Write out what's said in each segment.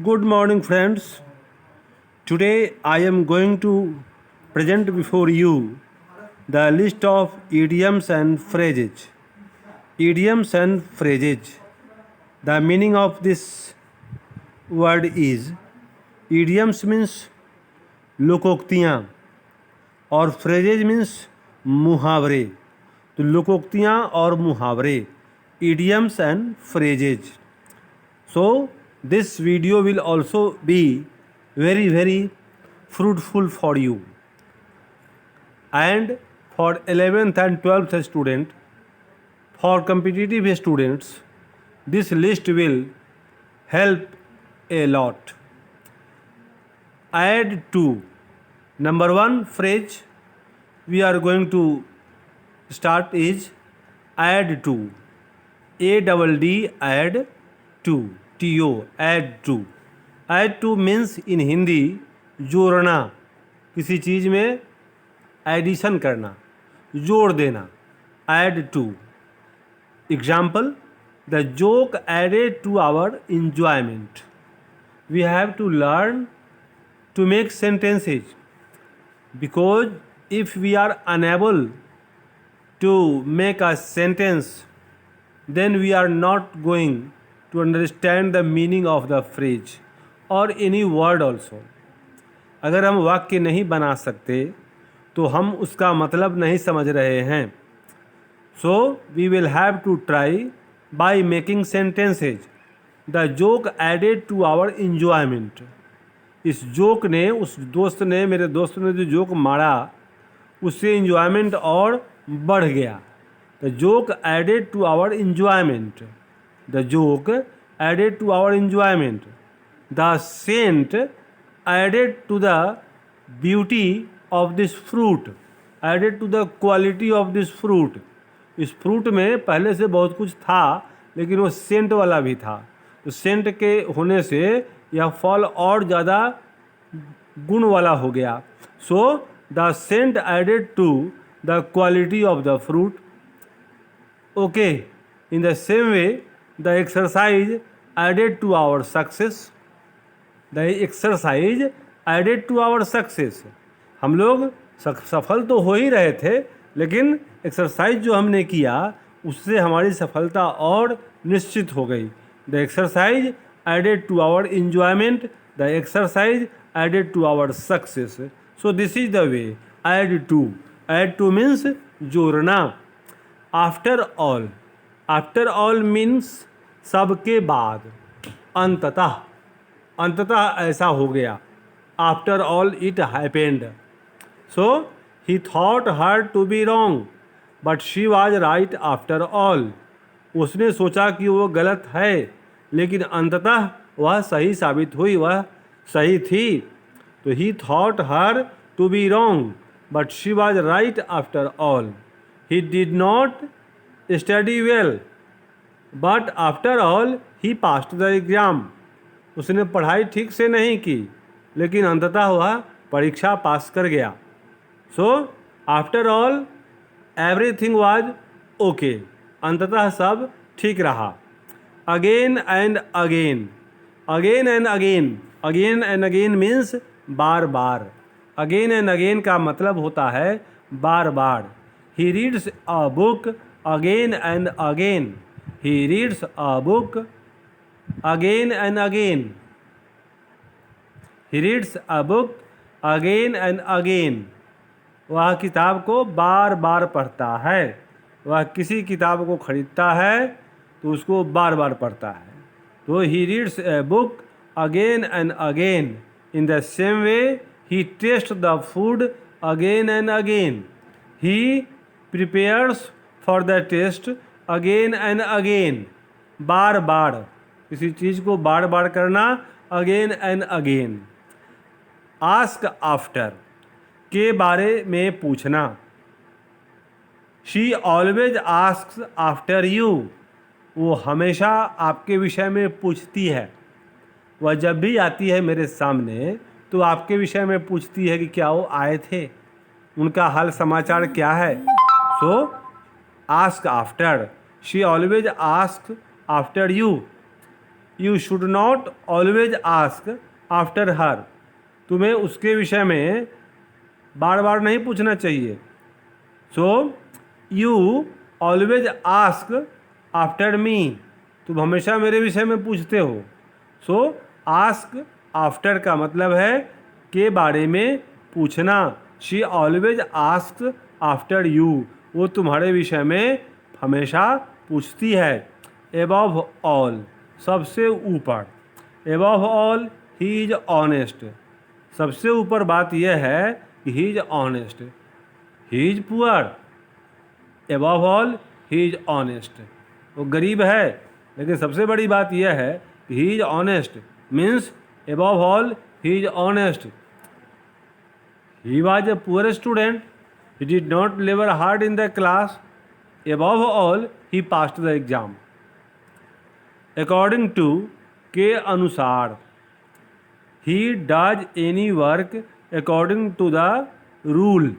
Good morning, friends. Today I am going to present before you the list of idioms and phrases. Idioms and phrases. The meaning of this word is idioms means लोकोक्तियाँ और phrases means मुहावरे. तो लोकोक्तियाँ और मुहावरे, idioms and phrases. So this video will also be very fruitful for you. And for 11th and 12th student, for competitive students, this list will help a lot. Add to. Number one phrase we are going to start is add to. ADD add to. TO add to. Add to means in Hindi जोड़ना, किसी चीज़ में addition करना, जोड़ देना. Add to. Example: the joke added to our enjoyment. We have to learn to make sentences, because if we are unable to make a sentence, then we are not going to understand the meaning of the phrase or any word also. अगर हम वाक्य नहीं बना सकते तो हम उसका मतलब नहीं समझ रहे हैं. So we will have to try by making sentences. The joke added to our enjoyment. इस जोक ने, उस दोस्त ने, मेरे दोस्त ने जो जोक मारा उससे इंजॉयमेंट और बढ़ गया. The joke added to our enjoyment. The joke added to our enjoyment. The scent added to the beauty of this fruit. Added to the quality of this fruit. इस फ्रूट में पहले से बहुत कुछ था लेकिन वो सेंट वाला भी था. तो सेंट के होने से यह फल और ज़्यादा गुण वाला हो गया. So the scent added to the quality of the fruit. Okay. In the same way, the exercise added to our success. The exercise added to our success. हम लोग सफल तो हो ही रहे थे लेकिन एक्सरसाइज जो हमने किया उससे हमारी सफलता और निश्चित हो गई. The exercise added to our enjoyment. The exercise added to our success. So this is the way. Add to. Add to means जोड़ना. After all. After all means सबके बाद. अंततः. अंततः ऐसा हो गया. After all it happened. So he thought her to be wrong but she was right after all. उसने सोचा कि वो गलत है लेकिन अंततः वह सही साबित हुई, वह सही थी. तो he thought her to be wrong but she was right after all. He did not study well but after all he passed the exam. उसने पढ़ाई ठीक से नहीं की लेकिन अंततः वह परीक्षा पास कर गया. So after all everything was okay. अंततः सब ठीक रहा. Again and again. Again and again. Again and again means बार बार. अगेन एंड अगेन का मतलब होता है बार बार. He reads a book again and again. He reads a book again and again. He reads a book again and again. वह किताब को बार बार पढ़ता है. वह किसी किताब को खरीदता है तो उसको बार बार पढ़ता है. तो he reads a book again and again. In the same way he taste the food again and again. He prepares for the test again and again. बार बार किसी चीज़ को बार बार करना. Again and again. Ask after. के बारे में पूछना. She always asks after you. वो हमेशा आपके विषय में पूछती है. वह जब भी आती है मेरे सामने तो आपके विषय में पूछती है कि क्या वो आए थे, उनका हाल समाचार क्या है. सो ask after. She always ask after you. You should not always ask after her, तुम्हें उसके विषय में बार बार नहीं पूछना चाहिए। So you always ask after me, तुम हमेशा मेरे विषय में पूछते हो। सो आस्क आफ्टर का मतलब है के बारे में पूछना। She always ask after you, वो तुम्हारे विषय में हमेशा पूछती है। एबव ऑल, सबसे ऊपर। Above all he is honest, सबसे ऊपर बात यह है कि he is honest. He is poor, above all he is honest. वो गरीब है, लेकिन सबसे बड़ी बात यह है कि he is honest, means above all he is honest. He was a poor student, he did not labour hard in the class, above all he passed the exam. According to, के अनुसार। He does any work according to the rule,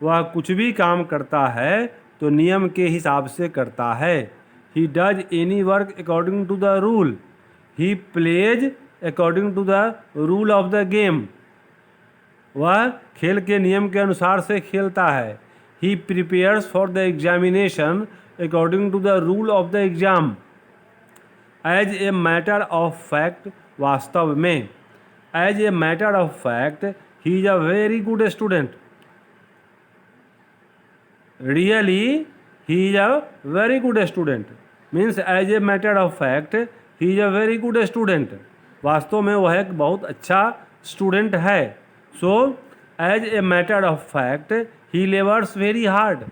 वह कुछ भी काम करता है तो नियम के हिसाब से करता है। He does any work according to the rule, he plays according to the rule of the game, वह खेल के नियम के अनुसार से खेलता है। He prepares for the examination according to the rule of the exam. As a matter of fact, वास्तव में। As a matter of fact he is a very good student. Really he is a very good student, means as a matter of fact he is a very good student, वास्तव में वह एक बहुत अच्छा student है। So as a matter of fact he labours very hard.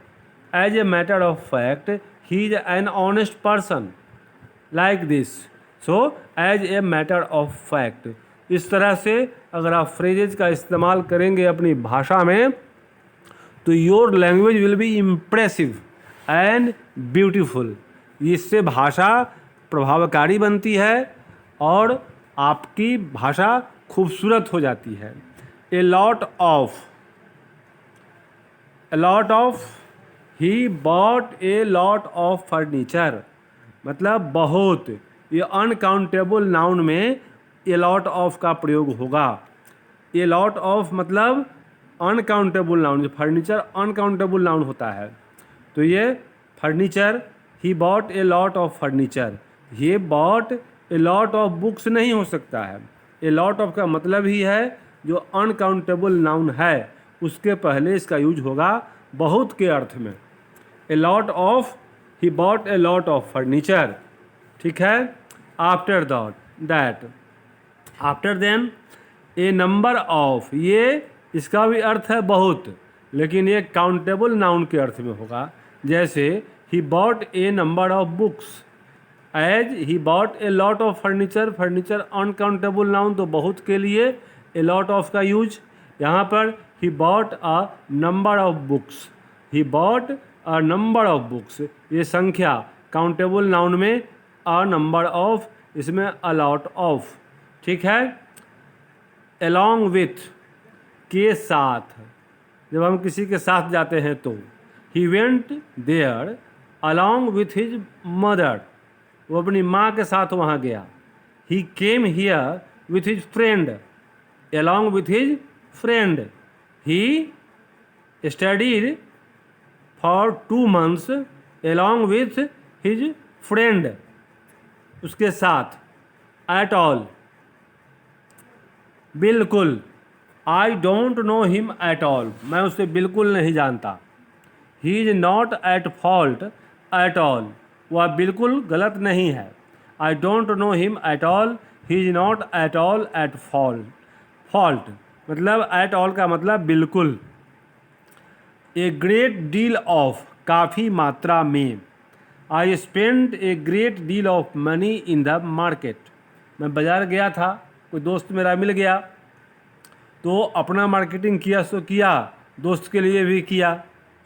As a matter of fact he is an honest person, like this. So as a matter of fact, इस तरह से अगर आप फ्रेजेज का इस्तेमाल करेंगे अपनी भाषा में तो your language will be impressive and beautiful. इससे भाषा प्रभावकारी बनती है और आपकी भाषा खूबसूरत हो जाती है। ए lot of, a lot of, he bought a lot of furniture, मतलब बहुत। ये अनकाउंटेबल नाउन में ए लॉट ऑफ का प्रयोग होगा। ए लॉट ऑफ मतलब uncountable noun, furniture uncountable noun होता है। तो ये furniture, he bought a lot of furniture. ये bought a lot of books नहीं हो सकता है। ए लॉट ऑफ का मतलब ही है जो अनकाउंटेबल नाउन है उसके पहले इसका यूज होगा बहुत के अर्थ में। A lot of, he bought a lot of furniture, ठीक है। After that, after then, a number of, ये इसका भी अर्थ है बहुत, लेकिन ये काउंटेबल नाउन के अर्थ में होगा। जैसे he bought a number of books, as he bought a lot of furniture, furniture uncountable noun तो बहुत के लिए ए लॉट ऑफ का यूज। यहाँ पर he bought a number of books, he bought a number of books, ये संख्या countable noun में अ नंबर ऑफ, इसमें अ लॉट ऑफ, ठीक है। अलॉन्ग विथ, के साथ, जब हम किसी के साथ जाते हैं तो। He went there along with his mother, वो अपनी माँ के साथ वहाँ गया। He came here with his friend, along with his friend. He studied for 2 months along with his friend, उसके साथ। एट ऑल, बिल्कुल। I don't know him at all, मैं उसे बिल्कुल नहीं जानता। He is not at fault at all, वह बिल्कुल गलत नहीं है। I don't know him at all, he is not at all at fault. Fault मतलब एट ऑल का मतलब बिल्कुल। ए ग्रेट डील ऑफ, काफ़ी मात्रा में। आई spend a great deal of money in the market, मैं बाज़ार गया था, कोई दोस्त मेरा मिल गया तो अपना मार्केटिंग किया सो किया, दोस्त के लिए भी किया।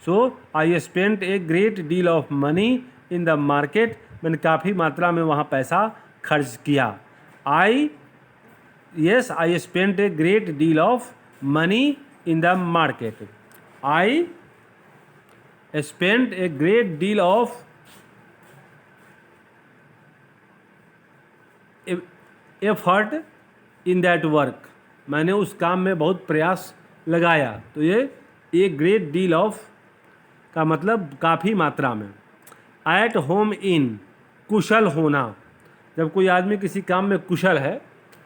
So I spend a great deal of money in the market, मैंने काफ़ी मात्रा में वहाँ पैसा खर्च किया। I yes, I spent a great deal of money in the market. I spent a great deal of effort in that work, मैंने उस काम में बहुत प्रयास लगाया। तो ये ए ग्रेट डील ऑफ का मतलब काफ़ी मात्रा में। एट होम इन, कुशल होना, जब कोई आदमी किसी काम में कुशल है,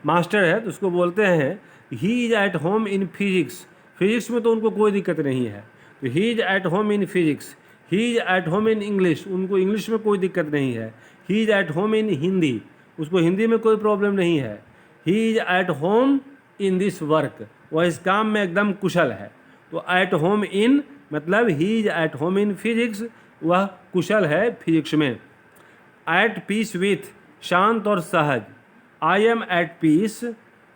मास्टर है, तो उसको बोलते हैं he is at home in physics. Physics में तो उनको कोई दिक्कत नहीं है, तो he is at home in physics. He is at home in English, उनको इंग्लिश में कोई दिक्कत नहीं है। He is at home in Hindi, उसको हिंदी में कोई प्रॉब्लम नहीं है। He is at home in this work, वह इस काम में एकदम कुशल है। तो एट होम इन मतलब he is at home in physics, वह कुशल है फिजिक्स में। एट पीस विथ, शांत और सहज। I am at peace,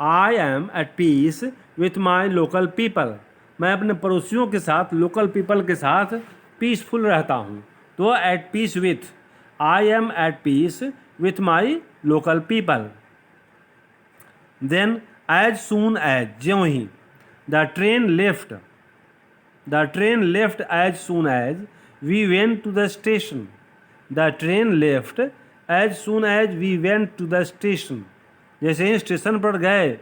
I am at peace with my local people, मैं अपने पड़ोसियों के साथ, लोकल पीपल के साथ पीसफुल रहता हूँ। तो at peace with, I am at peace with my local people. Then as soon as, ज्यों ही। The train left, the train left as soon as we went to the station. The train left as soon as we went to the station, जैसे ही station पर गए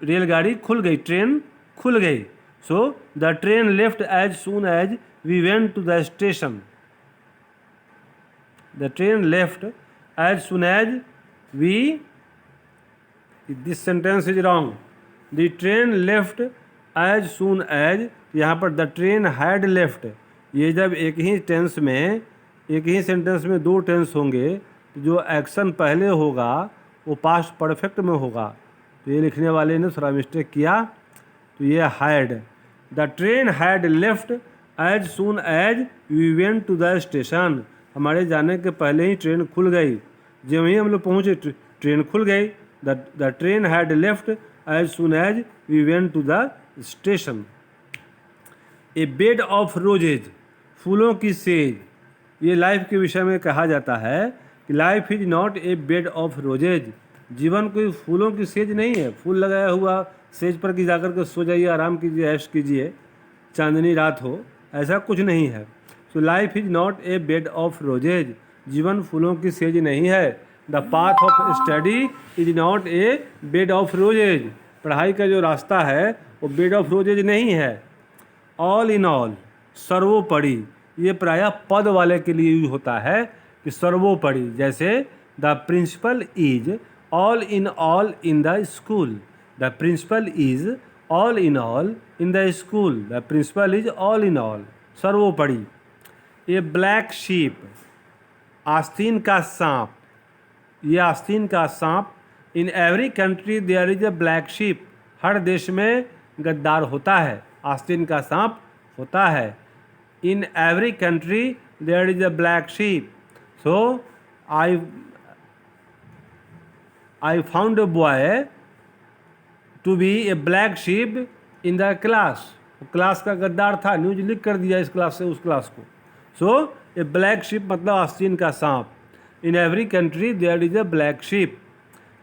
रेलगाड़ी खुल गई, train खुल गई। So the train left as soon as we went to the station. The train left as soon as we, this sentence is wrong. The train left as soon as, यहाँ पर the train had left, ये जब एक ही tense में, एक ही sentence में दो tense होंगे, तो जो एक्शन पहले होगा वो पास्ट परफेक्ट में होगा। तो ये लिखने वाले ने थोड़ा मिस्टेक किया, तो ये had. The train had left as soon as we went to the station, हमारे जाने के पहले ही ट्रेन खुल गई। जब ही हम लोग पहुँचे ट्रेन खुल गई। The train had left as soon as we went to the station. A bed of roses, फूलों की सेज, ये लाइफ के विषय में कहा जाता है कि life is not a bed of roses, जीवन कोई फूलों की सेज नहीं है, फूल लगाया हुआ सेज पर कि जाकर के सो जाइए, आराम कीजिए, ऐश कीजिए, चांदनी रात हो, ऐसा कुछ नहीं है। So life is not a bed of roses, जीवन फूलों की सेज नहीं है। The path of study is not a bed of roses, पढ़ाई का जो रास्ता है वो बेड ऑफ रोजेज नहीं है। ऑल इन ऑल, सर्वोपरि, ये प्रायः पद वाले के लिए यूज होता है कि सर्वोपरि, जैसे the principal is all in the school, the principal is all in the school, the principal is all in all, सर्वोपरि। ये ब्लैक शीप, आस्तीन का सांप, ये आस्तीन का सांप। In every country there is a black sheep, हर देश में गद्दार होता है, आस्तीन का सांप होता है। In every country there is a black sheep. So I found a boy to be a black sheep in the class, class का गद्दार था, न्यूज लिख कर दिया इस क्लास से उस क्लास को। सो ए ब्लैक शीप मतलब आस्तीन का सांप। In every country there is a black sheep.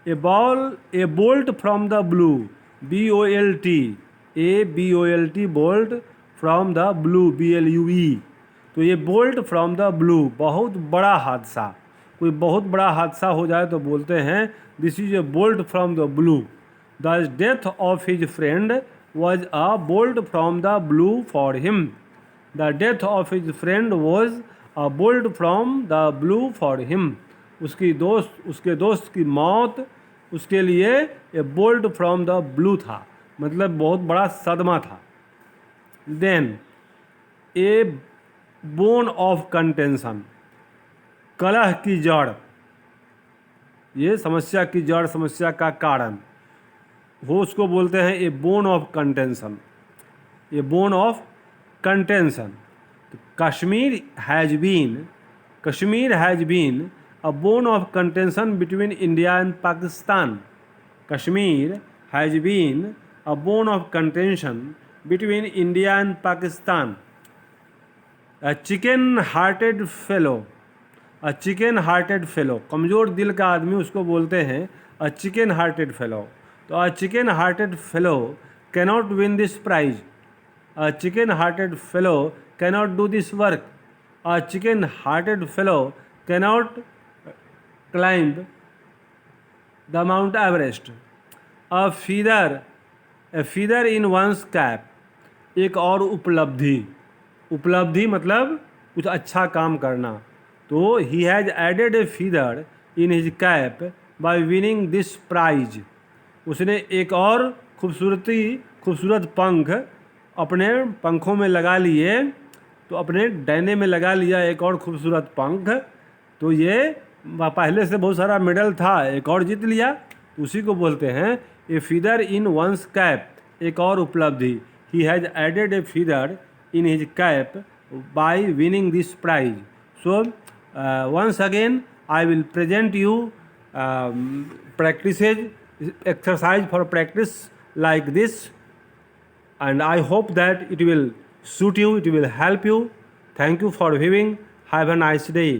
A bolt from the blue, BOLT, ABOLT, bolt from the blue, BLUE। तो ये बोल्ट फ्रॉम द ब्लू, बहुत बड़ा हादसा, कोई बहुत बड़ा हादसा हो जाए तो बोलते हैं this is a bolt from the blue. The death of his friend was a bolt from the blue for him, the death of his friend was a bolt from the blue for him, उसके दोस्त की मौत उसके लिए a bolt from the blue था, मतलब बहुत बड़ा सदमा था। Then a bone of contention, कलह की जड़, ये समस्या की जड़, समस्या का कारण वो उसको बोलते हैं a bone of contention, a bone of contention. Kashmir has been a bone of contention between India and Pakistan. Kashmir has been a bone of contention between India and Pakistan. A chicken-hearted fellow, कमज़ोर दिल का आदमी उसको बोलते हैं a chicken-hearted fellow. तो a chicken-hearted fellow cannot win this prize. A chicken-hearted fellow cannot do this work. A chicken-hearted fellow cannot climb the Mount Everest. A feather in one's cap, एक और उपलब्धि। उपलब्धि मतलब कुछ अच्छा काम करना। तो he has added a feather in his cap by winning this prize, उसने एक और खूबसूरत पंख अपने पंखों में लगा लिए, तो अपने डैने में लगा लिया एक और खूबसूरत पंख। तो ये पहले से बहुत सारा मेडल था, एक और जीत लिया, तो उसी को बोलते हैं a feather in one's cap, एक और उपलब्धि। He has added a feather in his cap by winning this prize. So once again I will present you practices, exercise for practice like this, and I hope that it will suit you, it will help you. Thank you for viewing. Have a nice day.